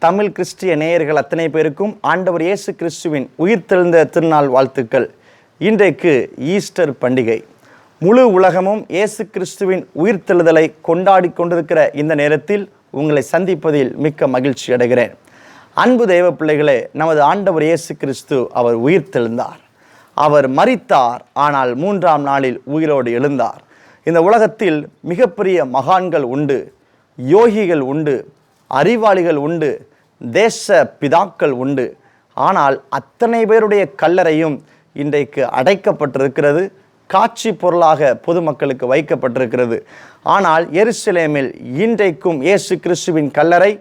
தமிழ் கிறிஸ்டிய நேயர்கள் அத்தனை பேருக்கும் ஆண்டவர் இயேசு கிறிஸ்துவின் உயிர்த்தெழுந்த திருநாள் வாழ்த்துக்கள். இன்றைக்கு ஈஸ்டர் பண்டிகை. முழு உலகமும் இயேசு கிறிஸ்துவின் உயிர்த்தெழுதலை கொண்டாடி கொண்டிருக்கிற இந்த நேரத்தில் உங்களை சந்திப்பதில் மிக்க மகிழ்ச்சி அடைகிறேன். அன்பு தெய்வ பிள்ளைகளே, நமது ஆண்டவர் இயேசு கிறிஸ்து அவர் உயிர்த்தெழுந்தார். அவர் மரித்தார், ஆனால் 3ஆம் நாளில் உயிரோடு எழுந்தார். இந்த உலகத்தில் மிகப்பெரிய மகான்கள் உண்டு, யோகிகள் உண்டு, அறிவாளிகள் உண்டு, தேச பிதாக்கள் உண்டு. ஆனால் அத்தனை பேருடைய கல்லறையும் இன்றைக்கு அடைக்கப்பட்டிருக்கிறது, காட்சி பொருளாக பொதுமக்களுக்கு வைக்கப்பட்டிருக்கிறது. ஆனால் எருசலேமில் இன்றைக்கும் இயேசு கிறிஸ்துவின் கல்லறை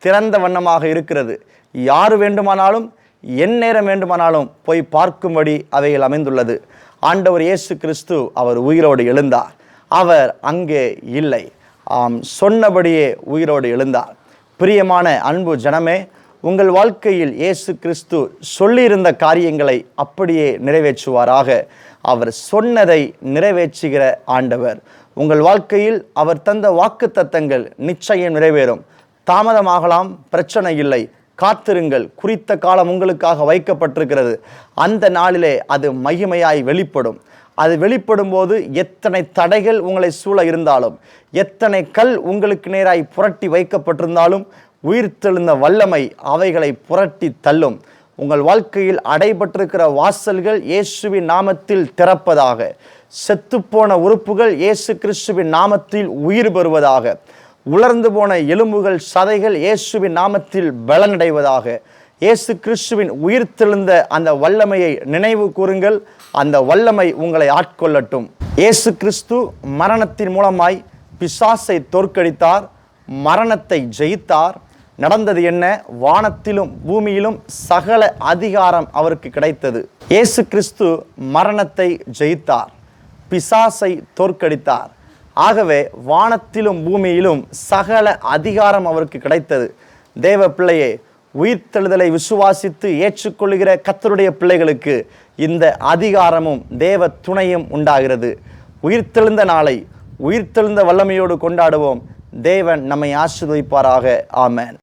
திறந்த வண்ணமாக இருக்கிறது. யார் வேண்டுமானாலும் எந்நேரம் வேண்டுமானாலும் போய் பார்க்கும்படி அவைகள் அமைந்துள்ளது. ஆண்டவர் இயேசு கிறிஸ்து அவர் உயிரோடு எழுந்தார். அவர் அங்கே இல்லை, சொன்னபடியே உயிரோடு எழுந்தார். பிரியமான அன்பு ஜனமே, உங்கள் வாழ்க்கையில் இயேசு கிறிஸ்து சொல்லியிருந்த காரியங்களை அப்படியே நிறைவேற்றுவாராக. அவர் சொன்னதை நிறைவேற்றுகிற ஆண்டவர். உங்கள் வாழ்க்கையில் அவர் தந்த வாக்குத்தத்தங்கள் நிச்சயம் நிறைவேறும். தாமதமாகலாம், பிரச்சனை இல்லை, காத்திருங்கள். குறித்த காலம் உங்களுக்காக வைக்கப்பட்டிருக்கிறது. அந்த நாளிலே அது மகிமையாய் வெளிப்படும். அது வெளிப்படும் போது எத்தனை தடைகள் உங்களை சூழ இருந்தாலும், எத்தனை கல் உங்களுக்கு நேராய் புரட்டி வைக்கப்பட்டிருந்தாலும், உயிர்த்தெழுந்த வல்லமை அவைகளை புரட்டி தள்ளும். உங்கள் வாழ்க்கையில் அடைபட்டிருக்கிற வாசல்கள் இயேசுவின் நாமத்தில் திறப்பதாக. செத்துப்போன உறுப்புகள் இயேசு கிறிஸ்துவின் நாமத்தில் உயிர் பெறுவதாக. உலர்ந்து போன எலும்புகள், சதைகள் இயேசுவின் நாமத்தில் பலனடைவதாக. இயேசு கிறிஸ்துவின் உயிர்த்தெழுந்த அந்த வல்லமையை நினைவு கூறுங்கள். அந்த வல்லமை உங்களை ஆட்கொள்ளட்டும். இயேசு கிறிஸ்து மரணத்தின் மூலமாய் பிசாசை தோற்கடித்தார், மரணத்தை ஜெயித்தார். நடந்தது என்ன? வானத்திலும் பூமியிலும் சகல அதிகாரம் அவருக்கு கிடைத்தது. இயேசு கிறிஸ்து மரணத்தை ஜெயித்தார், பிசாசை தோற்கடித்தார். ஆகவே வானத்திலும் பூமியிலும் சகல அதிகாரம் அவருக்கு கிடைத்தது. தேவ பிள்ளையே, உயிர்த்தெழுதலை விசுவாசித்து ஏற்றுக்கொள்கிற கர்த்தருடைய பிள்ளைகளுக்கு இந்த அதிகாரமும் தேவ துணையும் உண்டாகிறது. உயிர்த்தெழுந்த நாளை உயிர்த்தெழுந்த வல்லமையோடு கொண்டாடுவோம். தேவன் நம்மை ஆசீர்வதிப்பாராக. ஆமென்.